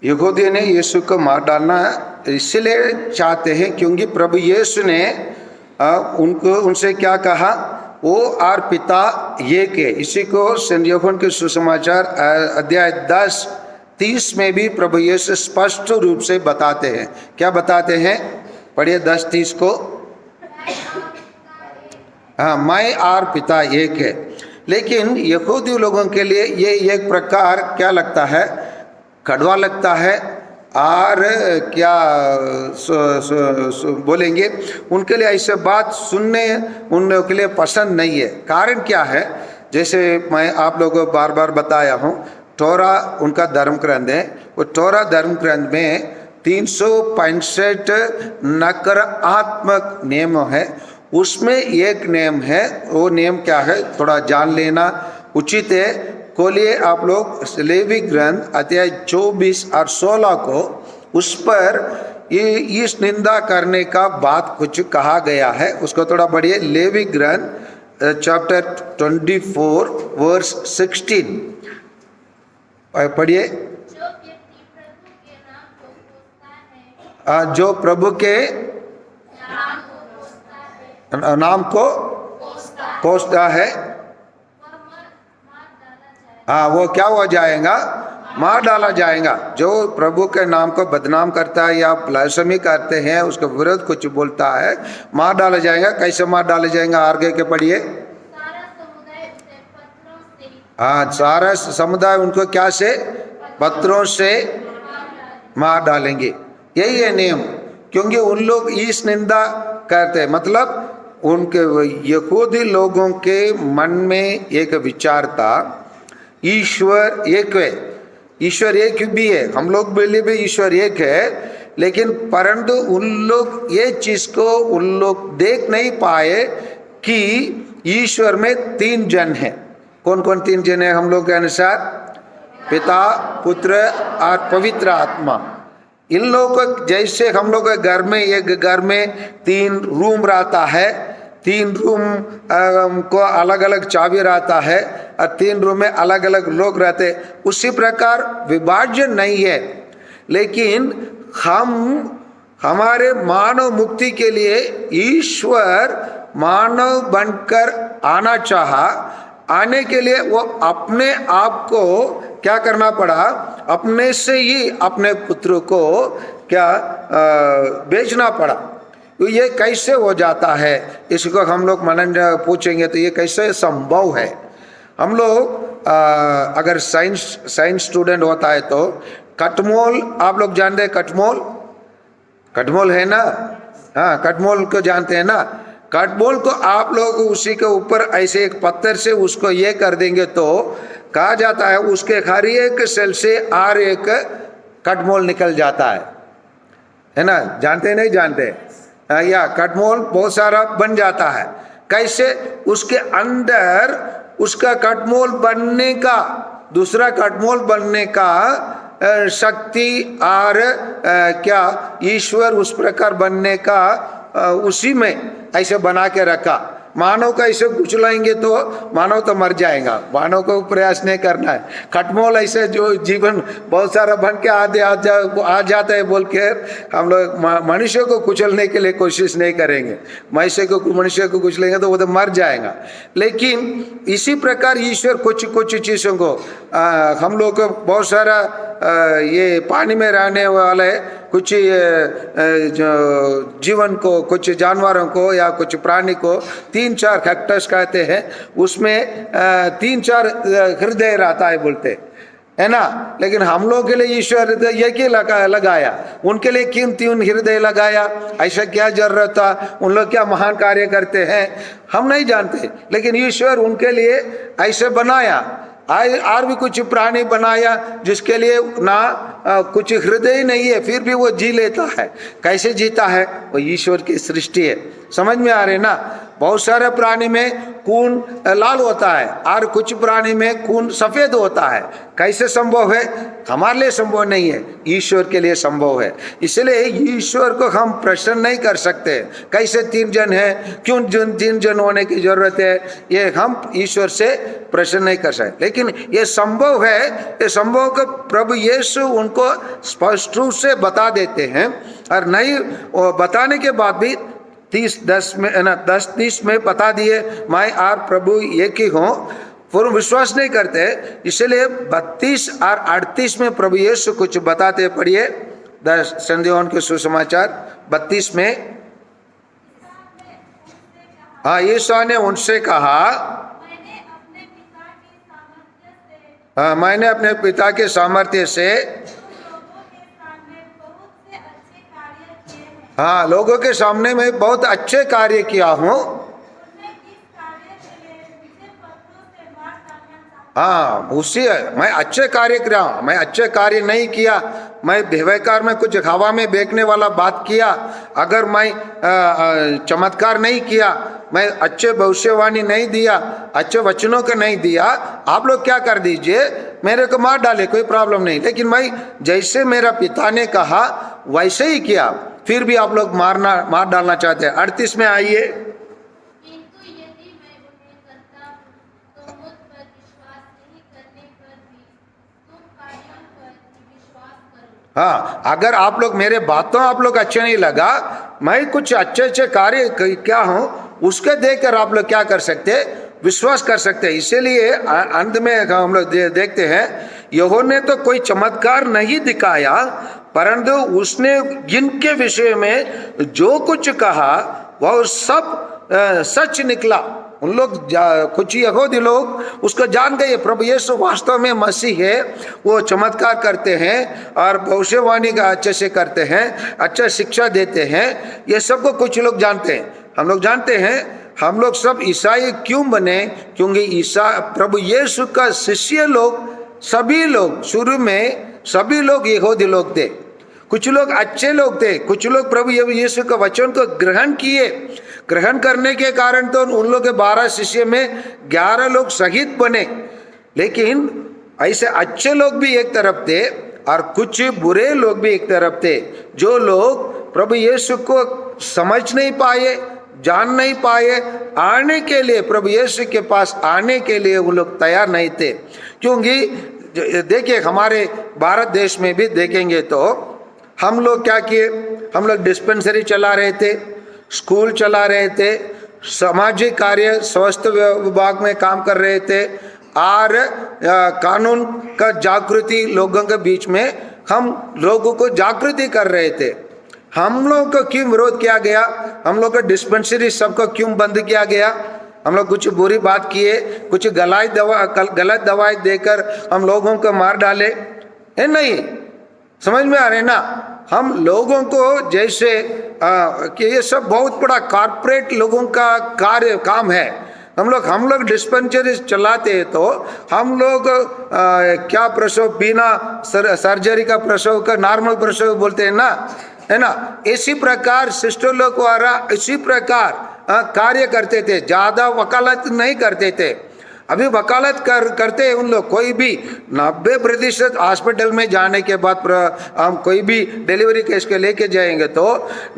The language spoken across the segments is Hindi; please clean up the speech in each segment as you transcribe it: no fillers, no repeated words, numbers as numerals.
यहूदियों ने यीशु को मार डालना इसलिए चाहते हैं क्योंकि प्रभु यीशु ने उनसे क्या कहा, वो और पिता एक है। इसी को सेंट यूहन्ना के सुसमाचार अध्याय 10:30 में भी प्रभु यीशु स्पष्ट रूप से बताते हैं। क्या बताते हैं? पढ़िए 10:30 को। हाँ, मैं और पिता एक है। लेकिन यहूदी लोगों के लिए ये एक प्रकार क्या लगता है, कड़वा लगता है और क्या बोलेंगे, उनके लिए ऐसे बात सुनने उन लोगों के लिए पसंद नहीं है। कारण क्या है? जैसे मैं आप लोगों को बार बार बताया हूँ, टोरा उनका धर्म ग्रंथ है। वो टोरा धर्म ग्रंथ में 365 नकारात्मक नियम है। उसमें एक नियम है, वो नियम क्या है थोड़ा जान लेना उचित है। खोलिए आप लोग लेवी ग्रंथ अध्याय 24 और 16 को। उस पर ये इस निंदा करने का बात कुछ कहा गया है, उसको थोड़ा पढ़िए। लेवी ग्रंथ चैप्टर 24 वर्स 16 पढ़िए। जो प्रभु के नाम को कोसता है, हाँ, वो क्या हो जाएगा? मार डाला जाएगा। जो प्रभु के नाम को बदनाम करता है या ब्लास्फेमी करते हैं, उसके विरुद्ध कुछ बोलता है, मार डाला जाएगा। कैसे मार डाला जाएगा? आगे के पढ़िए। हाँ, सारा समुदाय उनको क्या से? पत्थरों से मार डालेंगे। यही है नियम, क्योंकि उन लोग इस निंदा करते हैं। मतलब उनके यहूदी लोगों के मन में एक विचार था, ईश्वर एक है, ईश्वर एक भी है। हम लोग बोले भी ईश्वर एक है, लेकिन परंतु उन लोग ये चीज को उन लोग देख नहीं पाए कि ईश्वर में 3 जन हैं। कौन कौन 3 जन है हम लोग के अनुसार? पिता, पुत्र और पवित्र आत्मा। इन लोगों को जैसे हम लोग के घर में, एक घर में 3 रूम रहता है, 3 रूम को अलग अलग चाबी रहता है और 3 रूम में अलग अलग लोग रहते, उसी प्रकार विभाजन नहीं है। लेकिन हमारे मानव मुक्ति के लिए ईश्वर मानव बनकर आना चाहा। आने के लिए वो अपने आप को क्या करना पड़ा? अपने से ही अपने पुत्र को क्या बेचना पड़ा। तो ये कैसे हो जाता है? इसको हम लोग मनन पूछेंगे तो ये कैसे संभव है? हम लोग अगर साइंस स्टूडेंट होता है तो कटमोल आप लोग जानते हैं? कटमोल है ना? हाँ, कटमोल को जानते हैं ना? कटमोल को आप लोग उसी के ऊपर ऐसे एक पत्थर से उसको ये कर देंगे तो कहा जाता है उसके हर एक सेल से और एक कटमोल निकल जाता है ना? जानते नहीं जानते? या कटमोल बहुत सारा बन जाता है। कैसे? उसके अंदर उसका कटमोल बनने का, दूसरा कटमोल बनने का शक्ति और क्या ईश्वर उस प्रकार बनने का उसी में ऐसे बना के रखा। मानव का ऐसे कुचलाएंगे तो मानव तो मर जाएगा, मानव को प्रयास नहीं करना है। खटमोल ऐसे जो जीवन बहुत सारा बन के आ जाता है बोल के हम लोग मनुष्य को कुचलने के लिए कोशिश नहीं करेंगे। मनुष्य को कुचलेंगे तो वो तो मर जाएगा। लेकिन इसी प्रकार ईश्वर कुछ चीज़ों को हम लोग को बहुत सारा ये पानी में रहने वाले कुछ जीवन को, कुछ जानवरों को या कुछ प्राणी को 3-4 हेक्टर्स कहते हैं। उसमें 3-4 हृदय रहता है बोलते है ना। लेकिन हम लोग के लिए ईश्वर एक ही लगाया, उनके लिए क्यों 3 हृदय लगाया? ऐसा क्या जरूरत था? उन लोग क्या महान कार्य करते हैं हम नहीं जानते, लेकिन ईश्वर उनके लिए ऐसे बनाया। और भी कुछ प्राणी बनाया जिसके लिए ना कुछ हृदय नहीं है, फिर भी वो जी लेता है। कैसे जीता है? वो ईश्वर की सृष्टि है। समझ में आ रहे ना? बहुत सारे प्राणी में खून लाल होता है और कुछ प्राणी में खून सफेद होता है। कैसे संभव है? हमारे लिए संभव नहीं है, ईश्वर के लिए संभव है। इसलिए ईश्वर को हम प्रश्न नहीं कर सकते कैसे 3 जन है, क्यों 3 जन होने की जरूरत है, ये हम ईश्वर से प्रश्न नहीं कर सकते। लेकिन ये संभव है, ये संभव को प्रभु यीशु उनको को स्पष्ट रूप से बता देते हैं, और नहीं बताने के बाद भी 10:30 में बता दिए मैं और प्रभु एक ही हूँ, पूर्ण विश्वास नहीं करते। इसलिए 32 और 38 में प्रभु यीशु कुछ बताते, पढ़िए 10 संदेहों के सुसमाचार 32 में। हाँ, यीशु ने उनसे कहा, मैंने अपने पिता के सामर्थ्य से हाँ लोगों के सामने मैं बहुत अच्छे कार्य किया हूँ। हाँ उसी मैं अच्छे कार्य किया, मैं अच्छे कार्य नहीं किया, मैं व्यवहार में कुछ हवा में बेचने वाला बात किया, अगर मैं चमत्कार नहीं किया, मैं अच्छे भविष्यवाणी नहीं दिया, अच्छे वचनों को नहीं दिया, आप लोग क्या कर दीजिए, मेरे को मार डाले, कोई प्रॉब्लम नहीं। लेकिन मैं जैसे मेरा पिता ने कहा वैसे ही किया, फिर भी आप लोग मार डालना चाहते हैं। 38 में आइए। हाँ, अगर आप लोग मेरे बातों आप लोग अच्छे नहीं लगा, मैं कुछ अच्छे कार्य क्या हूँ उसके देखकर आप लोग क्या कर सकते, विश्वास कर सकते हैं। इसीलिए अंत में हम लोग देखते हैं, यूहन्ना ने तो कोई चमत्कार नहीं दिखाया, परंतु उसने जिनके विषय में जो कुछ कहा वह सब सच निकला। उन लोग कुछ यहूदी लोग उसको जान गए, प्रभु यीशु वास्तव में मसीह है, वो चमत्कार करते हैं और भविष्यवाणी का अच्छे से करते हैं, अच्छा शिक्षा देते हैं, ये सबको कुछ लोग जानते हैं। हम लोग जानते हैं, हम लोग सब ईसाई क्यों बने, क्योंकि ईसा प्रभु यीशु का शिष्य लोग सभी लोग शुरू में सभी लोग यहूदी लोग थे, कुछ लोग अच्छे लोग थे, कुछ लोग प्रभु यीशु का वचन को ग्रहण किए। ग्रहण करने के कारण तो उन लोग के 12 शिष्य में 11 लोग शहीद बने। लेकिन ऐसे अच्छे लोग भी एक तरफ थे और कुछ बुरे लोग भी एक तरफ थे, जो लोग प्रभु यीशु को समझ नहीं पाए, जान नहीं पाए, आने के लिए प्रभु यीशु के पास आने के लिए वो लोग तैयार नहीं थे। क्योंकि देखिए हमारे भारत देश में भी देखेंगे तो हम लोग क्या किए, हम लोग डिस्पेंसरी चला रहे थे, स्कूल चला रहे थे, सामाजिक कार्य स्वास्थ्य विभाग में काम कर रहे थे, और कानून का जागृति लोगों के बीच में हम लोगों को जागृति कर रहे थे। हम लोग को क्यों विरोध किया गया, हम लोग का डिस्पेंसरी सबको क्यों बंद किया गया, हम लोग कुछ बुरी बात किए, कुछ गलत दवाई देकर हम लोगों को मार डाले, है नहीं, समझ में आ रहे ना। हम लोगों को जैसे कि ये सब बहुत बड़ा कॉर्पोरेट लोगों का काम है। हम लोग डिस्पेंसरी चलाते हैं तो हम लोग क्या प्रसव बिना सर्जरी का प्रसव का नॉर्मल प्रसव बोलते हैं ना, है ना। इसी प्रकार सिस्टर लोग द्वारा इसी प्रकार कार्य करते थे, ज्यादा वकालत नहीं करते थे। अभी वकालत करते हैं उन लोग, कोई भी 90% हॉस्पिटल में जाने के बाद हम कोई भी डिलीवरी केस के लेके जाएंगे तो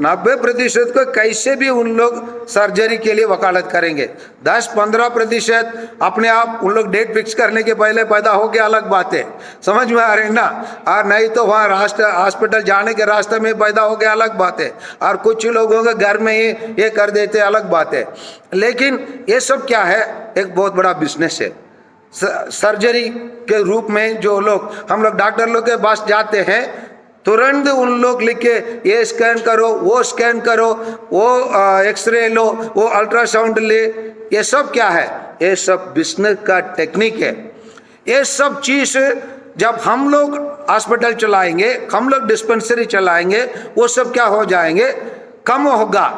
90% को कैसे भी उन लोग सर्जरी के लिए वकालत करेंगे। 10-15% अपने आप उन लोग डेट फिक्स करने के पहले पैदा हो गया, अलग बात है, समझ में आ रहे ना। और नहीं तो वहाँ हॉस्पिटल जाने के रास्ते में पैदा हो गया, अलग बात है। और कुछ लोगों के घर में ही ये कर देते, अलग बात है। लेकिन ये सब क्या है, एक बहुत बड़ा बिजनेस है। सर्जरी के रूप में जो लोग हम लोग डॉक्टर लोग के पास जाते हैं, तुरंत उन लोग लिख के ये स्कैन करो, वो स्कैन करो, वो एक्सरे लो, वो अल्ट्रासाउंड ले, ये सब क्या है, ये सब बिजनेस का टेक्निक है। ये सब चीज जब हम लोग हॉस्पिटल चलाएंगे, हम लोग डिस्पेंसरी चलाएंगे, वो सब क्या हो जाएंगे, कम होगा।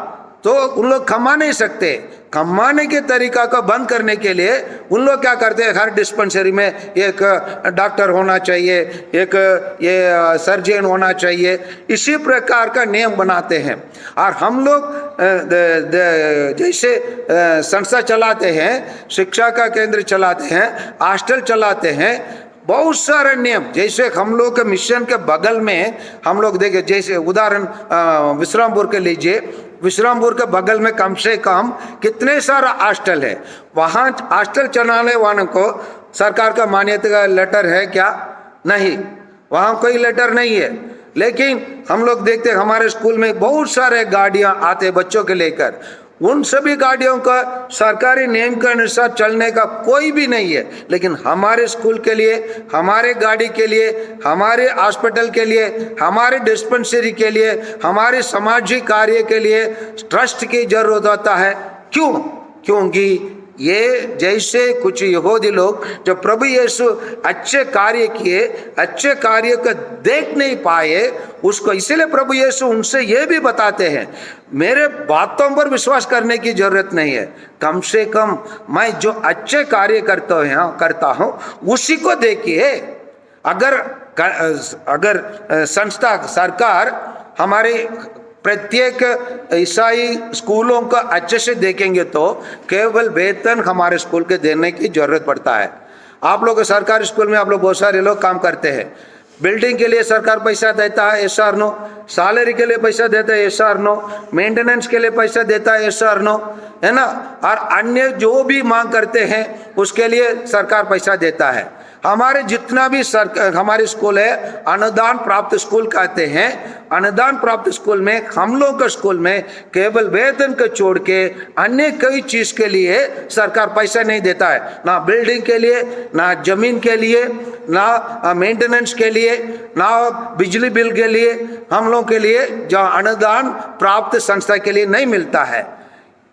तो उन लोग कमा नहीं सकते। कमाने के तरीका को बंद करने के लिए उन लोग क्या करते हैं, हर डिस्पेंसरी में एक डॉक्टर होना चाहिए, एक ये सर्जन होना चाहिए, इसी प्रकार का नियम बनाते हैं। और हम लोग जैसे संस्था चलाते हैं, शिक्षा का केंद्र चलाते हैं, हॉस्टल चलाते हैं, बहुत सारे नियम। जैसे हम लोग के मिशन के बगल में हम लोग देखे, जैसे उदाहरण विश्रामपुर के लीजिए, विश्रामपुर के बगल में कम से कम कितने सारा हॉस्टल है। वहाँ हॉस्टल चलाने वालों को सरकार का मान्यता का लेटर है क्या, नहीं। वहाँ कोई लेटर नहीं है। लेकिन हम लोग देखते हैं हमारे स्कूल में बहुत सारे गाड़ियाँ आते बच्चों के लेकर, उन सभी गाड़ियों का सरकारी नियम के अनुसार चलने का कोई भी नहीं है। लेकिन हमारे स्कूल के लिए, हमारे गाड़ी के लिए, हमारे हॉस्पिटल के लिए, हमारे डिस्पेंसरी के लिए, हमारे सामाजिक कार्य के लिए ट्रस्ट की जरूरत होता है। क्यों? क्योंकि ये जैसे कुछ यहूदी लोग जो प्रभु यीशु अच्छे कार्य किए, अच्छे कार्य को देख नहीं पाए, उसको इसीलिए प्रभु यीशु उनसे ये भी बताते हैं, मेरे बातों पर विश्वास करने की जरूरत नहीं है, कम से कम मैं जो अच्छे कार्य करता हूँ उसी को देखिए। अगर संस्था सरकार हमारे प्रत्येक ईसाई स्कूलों का अच्छे से देखेंगे तो केवल वेतन हमारे स्कूल के देने की जरूरत पड़ता है। आप लोग सरकारी स्कूल में आप लोग बहुत सारे लोग काम करते हैं, बिल्डिंग के लिए सरकार पैसा देता है, एस आर नो, सैलरी के लिए पैसा देता है, एस आर नो, मेंटेनेंस के लिए पैसा देता है, एस आर नो, है ना, और अन्य जो भी मांग करते हैं उसके लिए सरकार पैसा देता है। हमारे जितना भी हमारे स्कूल है अनुदान प्राप्त स्कूल कहते हैं। अनुदान प्राप्त स्कूल में हम लोग का स्कूल में केवल वेतन को छोड़ के अन्य कई चीज के लिए सरकार पैसा नहीं देता है, ना बिल्डिंग के लिए, ना जमीन के लिए, ना मेंटेनेंस के लिए, ना बिजली बिल के लिए। हम लोग के लिए जो अनुदान प्राप्त संस्था के लिए नहीं मिलता है।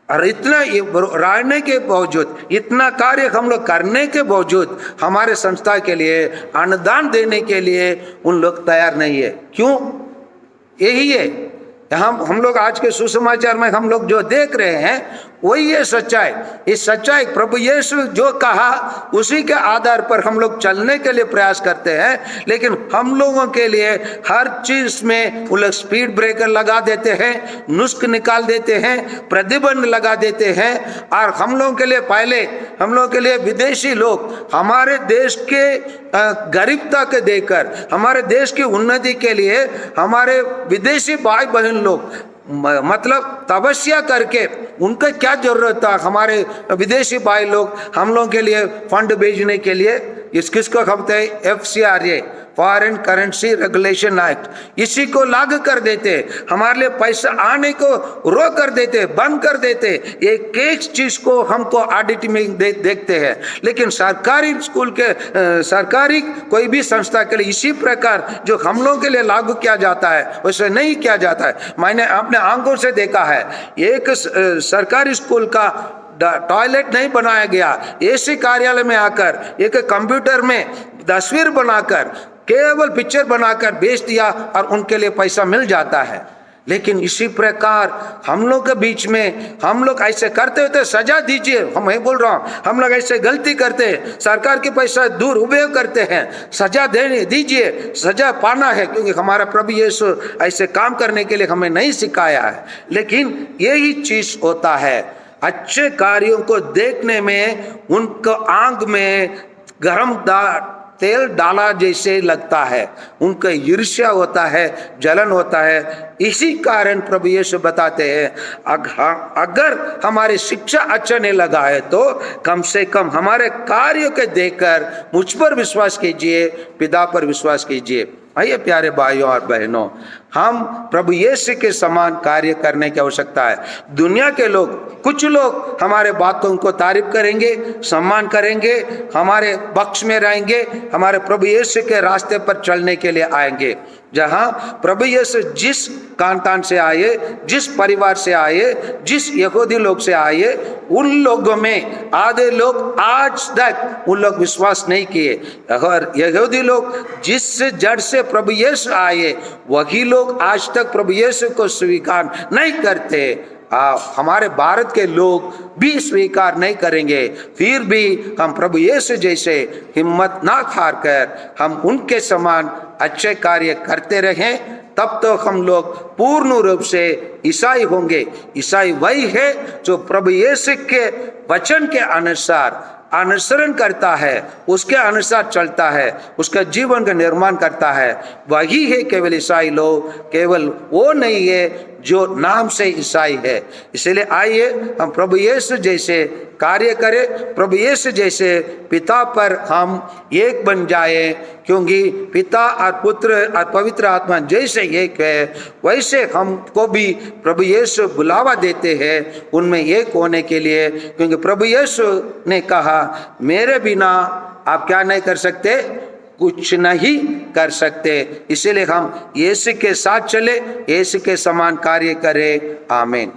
और इतना रहने के बावजूद, इतना कार्य हम लोग करने के बावजूद हमारे संस्था के लिए अनुदान देने के लिए उन लोग तैयार नहीं है। क्यों? यही है हम लोग आज के सुसमाचार में हम लोग जो देख रहे हैं वही है सच्चाई। इस सच्चाई प्रभु यीशु जो कहा उसी के आधार पर हम लोग चलने के लिए प्रयास करते हैं। लेकिन हम लोगों के लिए हर चीज में वो लोग स्पीड ब्रेकर लगा देते हैं, नुस्ख निकाल देते हैं, प्रतिबंध लगा देते हैं। और हम लोगों के लिए पहले हम लोगों के लिए विदेशी लोग हमारे देश के गरीबता के देखकर, हमारे देश की उन्नति के लिए हमारे विदेशी भाई बहन लोग मतलब तपस्या करके, उनका क्या जरूरत था, हमारे विदेशी भाई लोग हम लोगों के लिए फंड भेजने के लिए किसको खपते हैं, FCRA foreign currency regulation act, इसी को लागू कर देते, हमारे लिए पैसा आने को रोक कर देते, बंद कर देते। एक एक चीज को हमको ऑडिट में देखते हैं। लेकिन सरकारी स्कूल के सरकारी कोई भी संस्था के लिए इसी प्रकार जो हम लोगों के लिए लागू किया जाता है वैसे नहीं किया जाता है। मैंने अपने आंखों से देखा है, एक सरकारी स्कूल का टॉयलेट नहीं बनाया गया, ऐसे कार्यालय में आकर एक कंप्यूटर में तस्वीर बनाकर केवल पिक्चर बनाकर बेच दिया और उनके लिए पैसा मिल जाता है। लेकिन इसी प्रकार हम लोग के बीच में हम लोग ऐसे करते होते सजा दीजिए। मैं बोल रहा हूँ, हम लोग ऐसे गलती करते हैं, सरकार के पैसा दुरुपयोग करते हैं, सजा देने दीजिए, सजा पाना है, क्योंकि हमारा प्रभु यीशु ऐसे काम करने के लिए हमें नहीं सिखाया है। लेकिन यही चीज होता है, अच्छे कार्यों को देखने में उनको आंख में गरम तेल डाला जैसे लगता है, उनका ईर्ष्या होता है, जलन होता है। इसी कारण प्रभु यीशु बताते हैं अगर हमारी शिक्षा अच्छा नहीं लगा है तो कम से कम हमारे कार्यों के देखकर मुझ पर विश्वास कीजिए, पिता पर विश्वास कीजिए। आइए प्यारे भाइयों और बहनों, हम प्रभु यीशु के समान कार्य करने की आवश्यकता है। दुनिया के लोग, कुछ लोग हमारे बातों को तारीफ करेंगे, सम्मान करेंगे, हमारे पक्ष में रहेंगे, हमारे प्रभु यीशु के रास्ते पर चलने के लिए आएंगे। जहां प्रभु यीशु जिस खानदान से आए, जिस परिवार से आए, जिस यहूदी लोग से आए, उन लोगों में आधे लोग आज तक उन लोग विश्वास नहीं किए। और यहूदी लोग जिस जड़ से प्रभु यीशु आए वही लोग आज तक प्रभु यीशु को स्वीकार नहीं करते। हमारे भारत के लोग भी स्वीकार नहीं करेंगे, फिर भी हम प्रभु यीशु जैसे हिम्मत ना हार कर हम उनके समान अच्छे कार्य करते रहें, तब तो हम लोग पूर्ण रूप से ईसाई होंगे। ईसाई वही है जो प्रभु यीशु के वचन के अनुसार अनुसरण करता है, उसके अनुसार चलता है, उसका जीवन का निर्माण करता है, वही है केवल ईसाई लोग। केवल वो नहीं है जो नाम से ईसाई है। इसलिए आइए हम प्रभु यीशु जैसे कार्य करें, प्रभु यीशु जैसे पिता पर हम एक बन जाए, क्योंकि पिता और पुत्र और पवित्र आत्मा जैसे एक है वैसे हमको भी प्रभु यीशु बुलावा देते हैं उनमें एक होने के लिए। क्योंकि प्रभु यीशु ने कहा मेरे बिना आप क्या नहीं कर सकते, कुछ नहीं कर सकते। इसीलिए हम यीशु के साथ चले, यीशु के समान कार्य करें। आमीन।